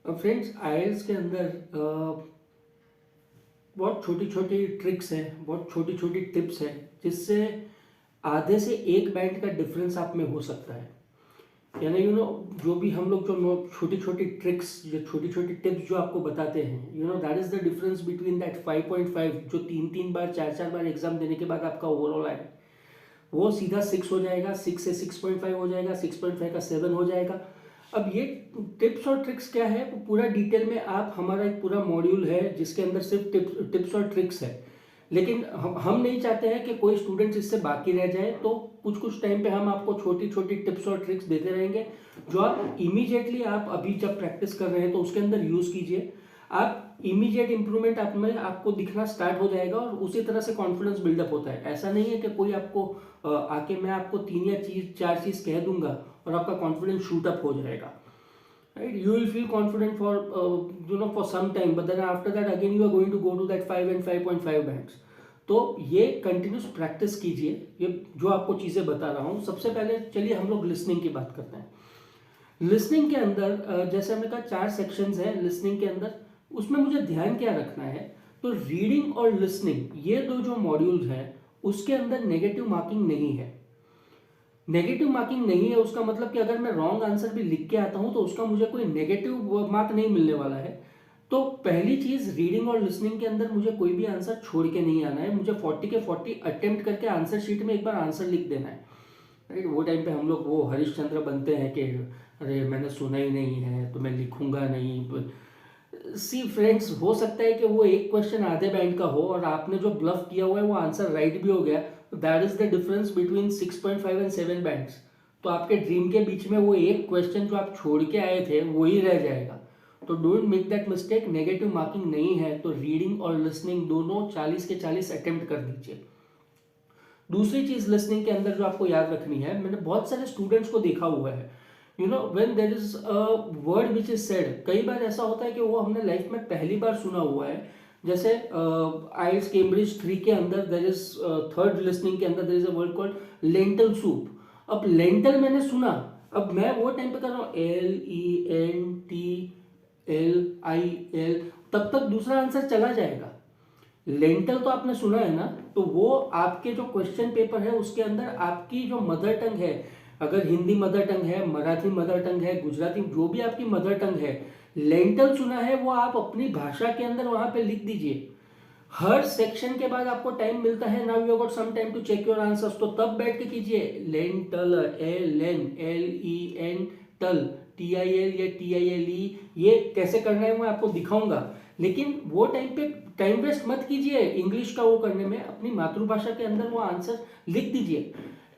अब friends IELTS के अंदर बहुत छोटी छोटी ट्रिक्स हैं, बहुत छोटी छोटी टिप्स हैं, जिससे आधे से एक बैंड का डिफरेंस आप में हो सकता है। यानी जो भी हम लोग जो छोटी छोटी ट्रिक्स, जो छोटी छोटी टिप्स जो आपको बताते हैं, that is the difference between that 5.5 जो तीन तीन बार चार चार बार एग्जाम देने के बाद आपका ओवरऑल आए, वो सीधा 6 हो जाएगा, 6 से 6.5 हो जाएगा, 6.5 का 7 हो जाएगा। अब ये टिप्स और ट्रिक्स क्या है, वो पूरा डिटेल में आप, हमारा एक पूरा मॉड्यूल है जिसके अंदर सिर्फ टिप्स और ट्रिक्स है। लेकिन हम नहीं चाहते हैं कि कोई स्टूडेंट्स इससे बाकी रह जाए, तो कुछ कुछ टाइम पे हम आपको छोटी छोटी टिप्स और ट्रिक्स देते रहेंगे, जो आप इमीडिएटली, आप अभी जब प्रैक्टिस कर रहे हैं तो उसके अंदर यूज़ कीजिए। आप इमीडिएट इंप्रूवमेंट आप में आपको दिखना स्टार्ट हो जाएगा और उसी तरह से कॉन्फिडेंस बिल्डअप होता है। ऐसा नहीं है कि कोई आपको आके मैं आपको तीन या चार चीज़ कह दूंगा और आपका कॉन्फिडेंस शूट अप हो जाएगा। Right, you will feel confident for for some time, but then after that again you are going to go to that 5 and 5.5 bands. तो ये कंटिन्यूस प्रैक्टिस कीजिए, ये जो आपको चीज़ें बता रहा हूँ। सबसे पहले चलिए हम लोग लिसनिंग की बात करते हैं। लिसनिंग के अंदर जैसे हमने कहा 4 सेक्शंस हैं लिसनिंग के अंदर, उसमें मुझे ध्यान क्या रखना है, तो रीडिंग और लिसनिंग ये दो जो मॉड्यूल्स हैं उसके अंदर नेगेटिव मार्किंग नहीं है। नेगेटिव मार्किंग नहीं है उसका मतलब कि अगर मैं रॉन्ग आंसर भी लिख के आता हूं तो उसका मुझे कोई नेगेटिव मार्क नहीं मिलने वाला है। तो पहली चीज, रीडिंग और लिसनिंग के अंदर मुझे कोई भी आंसर छोड़ के नहीं आना है, मुझे 40 के 40 अटेम्प्ट करके आंसर शीट में एक बार आंसर लिख देना है। राइट, वो टाइम पे हम लोग वो हरिश्चंद्र बनते हैं कि अरे मैंने सुना ही नहीं है तो मैं लिखूंगा नहीं। सी फ्रेंड्स, हो सकता है कि वो एक क्वेश्चन आधे बैंड का हो और आपने जो ब्लफ किया हुआ है वो आंसर राइट भी हो गया, that is the difference between 6.5 and 7 bands. तो आपके ड्रीम के बीच में वो एक क्वेश्चन जो आप छोड़ के आए थे वो ही रह जाएगा। तो don't make that mistake. Negative marking नहीं है, तो रीडिंग और लिसनिंग दोनों 40 के 40 अटेम्प्ट कर दीजिए। दूसरी चीज लिसनिंग के अंदर जो आपको याद रखनी है, मैंने बहुत सारे स्टूडेंट्स को देखा हुआ है, when there is a word which is said, कई बार ऐसा होता है कि वो हमने लाइफ में पहली बार सुना हुआ है। जैसे आईएलटीएस कैम्ब्रिज 3 के अंदर देयर इज थर्ड लिसनिंग के अंदर there is a word called lentil soup. अब लेंटल मैंने सुना, अब मैं वो टाइम पे कर रहा हूँ LENTLIL, तब तक दूसरा आंसर चला जाएगा। लेंटल तो आपने सुना है ना, तो वो आपके जो क्वेश्चन पेपर है उसके अंदर आपकी जो मदर टंग है, अगर हिंदी मदर टंग है, मराठी मदर टंग है, गुजराती, जो भी आपकी मदर टंग है, लेंटल सुना है वो आप अपनी भाषा के अंदर वहां पे लिख दीजिए। हर सेक्शन के बाद आपको टाइम मिलता है, now you got some time to check your answers, तो तब बैठ के कीजिए लेंटल, LEN टल, TIL या TILE, ये कैसे करना है मैं आपको दिखाऊंगा। लेकिन वो टाइम पे टाइम वेस्ट मत कीजिए इंग्लिश का वो करने में, अपनी मातृभाषा के अंदर वो आंसर लिख दीजिए।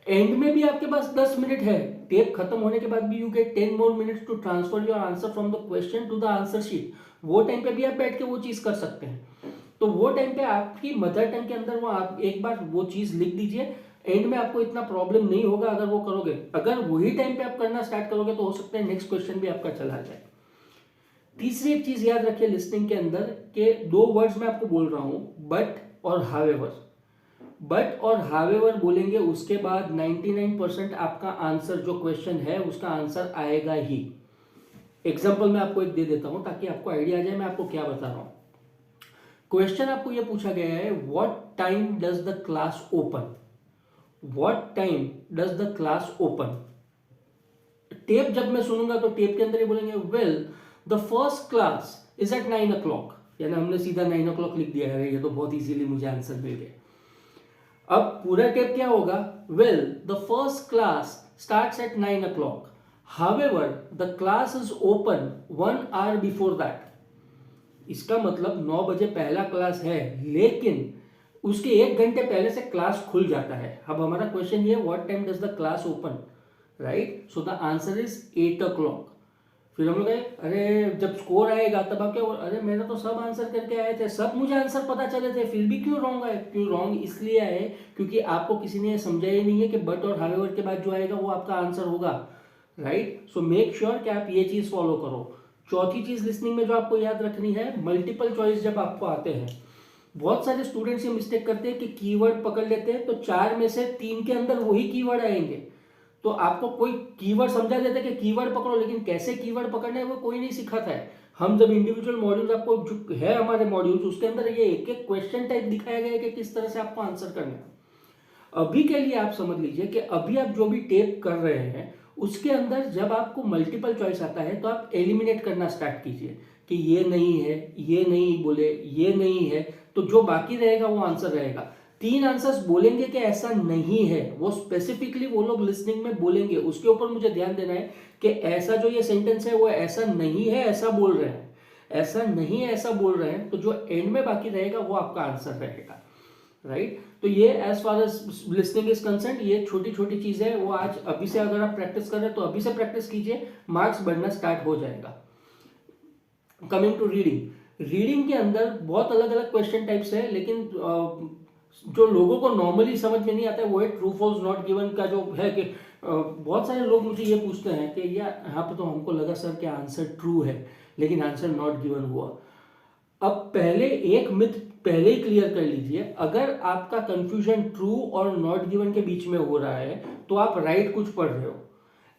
एंड में भी आपके पास 10 मिनट है, टेप खत्म होने के बाद भी you get 10 more minutes to transfer your answer from the question to the answer sheet. वो टाइम पे भी आप बैठ के वो चीज कर सकते हैं। तो वो टाइम पे आपकी मदर टंग के अंदर वो आप एक बार वो चीज लिख दीजिए, एंड में आपको इतना प्रॉब्लम नहीं होगा अगर वो करोगे। अगर वही टाइम पे आप करना स्टार्ट करोगे तो हो सकता है नेक्स्ट क्वेश्चन भी आपका चला जाए। तीसरी एक चीज याद रखिए लिस्टिंग के अंदर के 2 वर्ड्स मैं आपको बोल रहा हूं, बट और हावेवर। बट और हावेवर बोलेंगे उसके बाद 99% आपका आंसर जो क्वेश्चन है उसका आंसर आएगा ही। एग्जाम्पल मैं आपको एक दे देता हूं ताकि आपको आइडिया आ जाए मैं आपको क्या बता रहा हूं। क्वेश्चन आपको यह पूछा गया है, what time does the class open. What time does the class open. Tape जब मैं सुनूंगा तो टेप के अंदर ये बोलेंगे, well the first class is at 9 o'clock। यानी हमने सीधा 9 o'clock लिख दिया है, ये तो बहुत इजीली मुझे आंसर मिल गया। अब पूरा टेप क्या होगा, well the first class starts at 9 o'clock, however the class is open 1 hour before that. इसका मतलब 9 बजे पहला क्लास है, लेकिन उसके 1 घंटे पहले से क्लास खुल जाता है। अब हमारा क्वेश्चन ये, what time does the class open, right. So the answer is 8 o'clock। फिर हम लोग कहे, अरे जब स्कोर आएगा तब आप क्या, अरे मैंने तो सब आंसर करके आए थे, सब मुझे आंसर पता चले थे, फिर भी क्यों रॉन्ग आए। क्यों रॉन्ग इसलिए आए क्योंकि आपको किसी ने समझा ही नहीं है कि बट और हावेवर के बाद जो आएगा वो आपका आंसर होगा, राइट। सो मेक श्योर कि आप ये चीज फॉलो करो। चौथी चीज लिसनिंग में जो आपको याद रखनी है, मल्टीपल चॉइस जब आपको आते हैं, बहुत सारे स्टूडेंट्स ये मिस्टेक करते हैं कि कीवर्ड पकड़ लेते हैं तो 4 में से 3 के अंदर वही कीवर्ड आएंगे। तो आपको कोई कीवर्ड समझा देता है कि कीवर्ड पकड़ो, लेकिन कैसे कीवर्ड पकड़ना है वो कोई नहीं सिखाता है। हम जब इंडिविजुअल मॉड्यूल्स आपको जो है हमारे मॉड्यूल्स, उसके अंदर ये एक एक क्वेश्चन टाइप दिखाया गया है कि किस तरह से आपको आंसर करना है। अभी के लिए आप समझ लीजिए कि अभी आप जो भी टेप कर रहे हैं उसके अंदर जब आपको मल्टीपल चॉइस आता है तो आप एलिमिनेट करना स्टार्ट कीजिए कि ये नहीं है, ये नहीं बोले, ये नहीं है, तो जो बाकी रहेगा वो आंसर रहेगा। 3 आंसर्स बोलेंगे कि ऐसा नहीं है, वो स्पेसिफिकली वो लोग लिसनिंग में बोलेंगे, उसके ऊपर मुझे ध्यान देना है कि ऐसा जो ये सेंटेंस है वो ऐसा नहीं है ऐसा बोल रहे हैं, ऐसा नहीं है ऐसा बोल रहे हैं, तो जो एंड में बाकी रहेगा वो आपका आंसर रहेगा, राइट। तो ये as far as listening is concern, ये छोटी छोटी चीजें हैं, वो आज अभी से अगर आप प्रैक्टिस कर रहे हैं तो अभी से प्रैक्टिस कीजिए, मार्क्स बढ़ना स्टार्ट हो जाएगा। कमिंग टू रीडिंग, रीडिंग के अंदर बहुत अलग अलग क्वेश्चन टाइप्स है, लेकिन जो लोगों को नॉर्मली समझ में नहीं आता है वो है ट्रू फॉल्स नॉट गिवन का, जो है कि बहुत सारे लोग मुझे ये पूछते हैं कि यार यहाँ पे तो हमको लगा सर कि आंसर ट्रू है लेकिन आंसर नॉट गिवन हुआ। अब पहले एक मिथ पहले ही क्लियर कर लीजिए, अगर आपका कंफ्यूजन ट्रू और नॉट गिवन के बीच में हो रहा है तो आप राइट कुछ पढ़ रहे हो,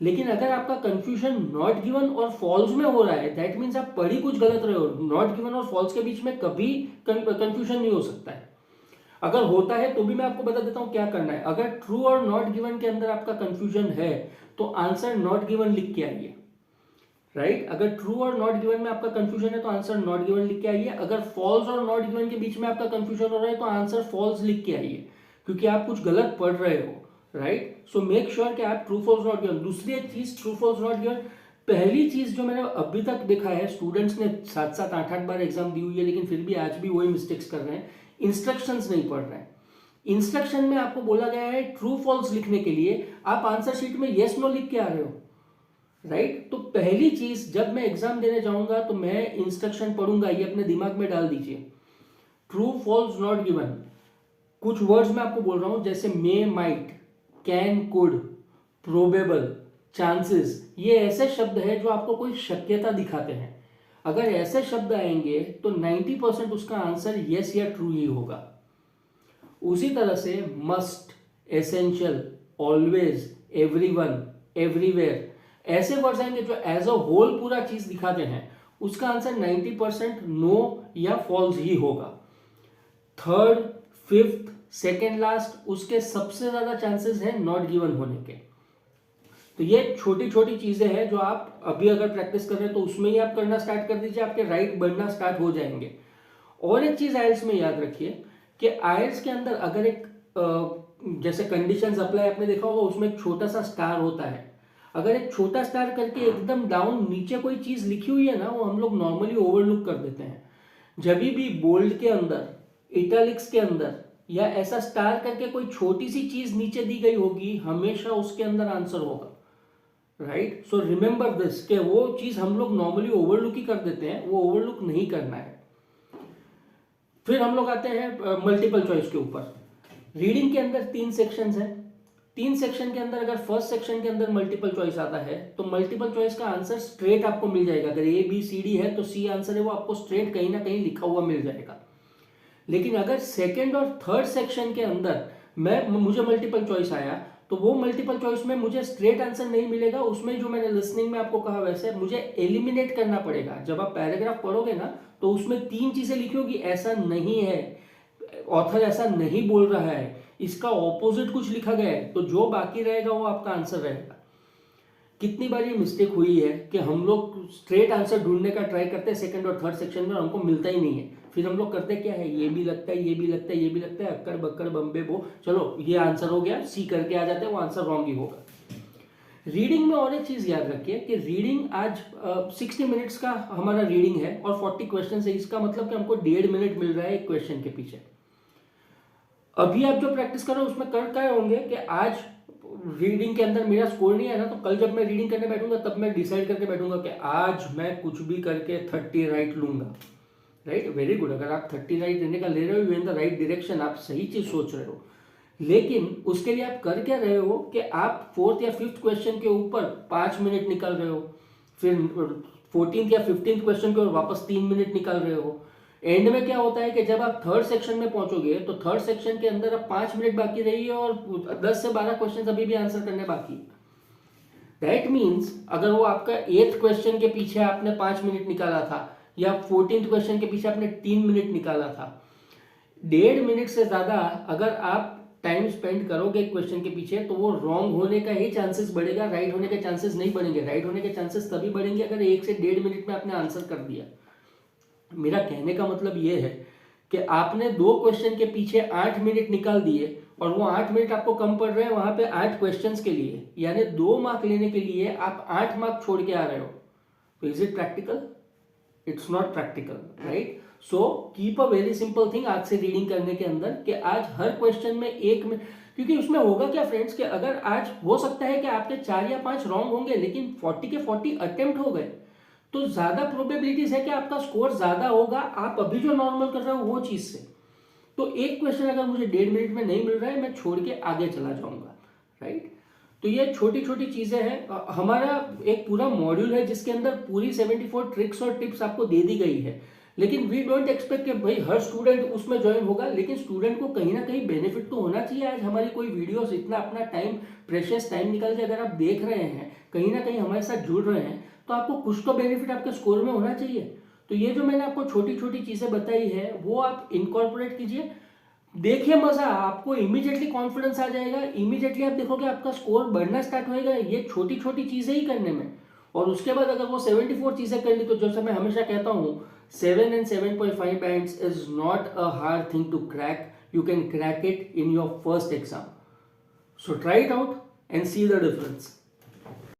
लेकिन अगर आपका कंफ्यूजन नॉट गिवन और फॉल्स में हो रहा है दैट मीन्स आप पढ़ ही कुछ गलत रहे हो। नॉट गिवन और फॉल्स के बीच में कभी कंफ्यूजन नहीं हो सकता है। अगर होता है तो भी मैं आपको बता देता हूं क्या करना है। अगर ट्रू और नॉट गिवन के अंदर आपका कंफ्यूजन है तो आंसर नॉट गिवन लिख के आइए, राइट। अगर ट्रू और नॉट गिवन में आपका कंफ्यूजन है तो आंसर नॉट गिवन लिख के आइए। अगर फॉल्स और नॉट गिवन के बीच में आपका कंफ्यूजन हो रहा है तो आंसर फॉल्स लिख के आइए, क्योंकि आप कुछ गलत पढ़ रहे हो, राइट। सो मेक श्योर कि आप ट्रू फॉल्स नॉट गिवन। दूसरी एक चीज ट्रू फॉल्स नॉट गिवन, पहली चीज जो मैंने अभी तक देखा है स्टूडेंट्स ने 7-7 8-8 बार एग्जाम दी हुई है लेकिन फिर भी आज भी वही मिस्टेक्स कर रहे हैं, इंस्ट्रक्शंस नहीं पढ़ रहे हैं। इंस्ट्रक्शन में आपको बोला गया है ट्रू फॉल्स लिखने के लिए, आप आंसर शीट में येस नो लिख के आ रहे हो, राइट। तो पहली चीज जब मैं एग्जाम देने जाऊंगा तो मैं इंस्ट्रक्शन पढ़ूंगा, ये अपने दिमाग में डाल दीजिए। ट्रू फॉल्स नॉट गिवन, कुछ वर्ड्स मैं आपको बोल रहा हूं जैसे may, might, can, could, probable, chances, ये ऐसे शब्द है जो आपको कोई शक्यता दिखाते हैं। अगर ऐसे शब्द आएंगे तो 90% उसका आंसर यस या ट्रू ही होगा। उसी तरह से must, essential, always, everyone, everywhere, ऐसे वर्ड्स आएंगे जो एज अ होल पूरा चीज दिखाते हैं, उसका आंसर 90% नो या फॉल्स ही होगा। थर्ड, फिफ्थ, सेकेंड लास्ट, उसके सबसे ज्यादा चांसेस है नॉट गिवन होने के। तो ये छोटी छोटी चीजें हैं जो आप अभी अगर प्रैक्टिस कर रहे हैं तो उसमें ही आप करना स्टार्ट कर दीजिए, आपके राइट बढ़ना स्टार्ट हो जाएंगे। और एक चीज आइल्स में याद रखिए कि आइल्स के अंदर अगर एक जैसे कंडीशंस अप्लाई आपने देखा होगा, उसमें एक छोटा सा स्टार होता है। अगर एक छोटा स्टार करके एकदम डाउन नीचे कोई चीज लिखी हुई है ना, वो हम लोग नॉर्मली ओवरलुक कर देते हैं। जब भी बोल्ड के अंदर, इटैलिक्स के अंदर या ऐसा स्टार करके कोई छोटी सी चीज नीचे दी गई होगी, हमेशा उसके अंदर आंसर होगा, राइट। सो रिमेंबर दिस कि वो चीज हम लोग नॉर्मली ओवरलुक ही कर देते हैं, वो ओवरलुक नहीं करना है। फिर हम लोग आते हैं मल्टीपल चॉइस के ऊपर। रीडिंग के अंदर 3 सेक्शंस हैं। 3 सेक्शन के अंदर अगर फर्स्ट सेक्शन के अंदर मल्टीपल चॉइस आता है तो मल्टीपल चॉइस का आंसर स्ट्रेट आपको मिल जाएगा। अगर ए बी सी डी है तो सी आंसर है, वो आपको स्ट्रेट कहीं ना कहीं लिखा हुआ मिल जाएगा। लेकिन अगर सेकेंड और थर्ड सेक्शन के अंदर मुझे मल्टीपल चॉइस आया तो वो मल्टीपल चॉइस में मुझे स्ट्रेट आंसर नहीं मिलेगा, उसमें जो मैंने लिसनिंग में आपको कहा वैसे मुझे एलिमिनेट करना पड़ेगा। जब आप पैराग्राफ पढ़ोगे ना तो उसमें 3 चीजें लिखी होगी, ऐसा नहीं है, ऑथर ऐसा नहीं बोल रहा है, इसका ऑपोजिट कुछ लिखा गया है, तो जो बाकी रहेगा वो आपका आंसर रहेगा। कितनी बार ये मिस्टेक हुई है कि हम लोग स्ट्रेट आंसर ढूंढने का ट्राई करते हैं सेकंड और थर्ड सेक्शन में, हमको मिलता ही नहीं है। फिर हम लोग करते क्या है, ये भी लगता है, ये भी लगता है, ये भी लगता है, अक्कड़ बक्कड़ बम्बे बो, चलो ये आंसर हो गया, सी करके आ जाते हैं, वो आंसर रॉन्ग ही होगा। रीडिंग में और एक चीज याद रखिए कि रीडिंग आज 60 मिनट्स का हमारा रीडिंग है और 40 क्वेश्चन है, इसका मतलब कि हमको 1.5 मिनट मिल रहा है एक क्वेश्चन के पीछे। अभी आप जो प्रैक्टिस कर रहे हो उसमें कर क्या होंगे कि आज रीडिंग के अंदर मेरा स्कोर नहीं है ना, तो कल जब मैं रीडिंग करने बैठूंगा तब मैं डिसाइड करके बैठूंगा कि आज मैं कुछ भी करके 30 राइट लूंगा, राइट। वेरी गुड, अगर आप 30 राइट लेने का ले रहे हो, इन द राइट डायरेक्शन, आप सही चीज सोच रहे हो। लेकिन उसके लिए आप कर क्या रहे हो कि आप 4th या 5th क्वेश्चन के ऊपर 5 मिनट निकाल रहे हो, फिर 14th या 15th क्वेश्चन के ऊपर वापस 3 मिनट निकाल रहे हो। एंड में क्या होता है कि जब आप थर्ड सेक्शन में पहुंचोगे तो थर्ड सेक्शन के अंदर अब 5 मिनट बाकी रही है और 10 से 12 क्वेश्चन अभी भी आंसर करने बाकी। दैट मीन्स अगर वो आपका 8th क्वेश्चन के पीछे आपने 5 मिनट निकाला था या 14th क्वेश्चन के पीछे आपने 3 मिनट निकाला था, 1.5 मिनट से ज़्यादा अगर आप टाइम स्पेंड करोगे एक क्वेश्चन के पीछे तो वो रॉन्ग होने का ही चांसेस बढ़ेगा, राइट होने के चांसेस नहीं बढ़ेंगे। राइट होने के चांसेस तभी बढ़ेंगे अगर 1 से 1.5 मिनट में आपने आंसर कर दिया। मेरा कहने का मतलब ये है कि आपने 2 क्वेश्चन के पीछे 8 मिनट निकाल दिए और वो 8 मिनट आपको कम पड़ रहे हैं वहां पे 8 क्वेश्चंस के लिए, यानी 2 मार्क लेने के लिए आप 8 मार्क छोड़ के आ रहे हो। तो is it practical? It's not practical, right? So keep a very simple thing आज से रीडिंग करने के अंदर कि आज हर क्वेश्चन में एक में, क्योंकि उसमें होगा क्या फ्रेंड्स कि अगर आज हो सकता है कि आपके 4 या 5 रॉन्ग होंगे लेकिन 40 के 40 अटेम्प्ट हो गए तो ज्यादा प्रोबेबिलिटीज है कि आपका स्कोर ज्यादा होगा आप अभी जो नॉर्मल कर रहे हो वो चीज से। तो एक क्वेश्चन अगर मुझे 1.5 मिनट में नहीं मिल रहा है मैं छोड़ के आगे चला जाऊंगा, राइट? तो ये छोटी छोटी चीजें हैं। हमारा एक पूरा मॉड्यूल है जिसके अंदर पूरी 74 ट्रिक्स और टिप्स आपको दे दी गई है, लेकिन वी डोंट एक्सपेक्ट कि भाई हर स्टूडेंट उसमें ज्वाइन होगा, लेकिन स्टूडेंट को कहीं ना कहीं बेनिफिट तो होना चाहिए। आज हमारी कोई वीडियोस इतना अपना टाइम, प्रेशियस टाइम निकाल के अगर आप देख रहे हैं, कहीं ना कहीं हमारे साथ जुड़ रहे हैं, तो आपको कुछ तो बेनिफिट आपके स्कोर में होना चाहिए। तो ये जो मैंने आपको छोटी छोटी चीजें बताई है वो आप इनकॉर्पोरेट कीजिए, देखिए मजा, आपको इमीडिएटली कॉन्फिडेंस आ जाएगा, इमीडिएटली आप देखोगे आपका स्कोर बढ़ना स्टार्ट होएगा ये छोटी छोटी चीजें ही करने में। और उसके बाद अगर वो 74 चीजें कर ली तो जैसे मैं हमेशा कहता हूँ 7 and 7.5 bands is not a hard thing to crack, you can crack it in your first exam. So try it out and see the difference.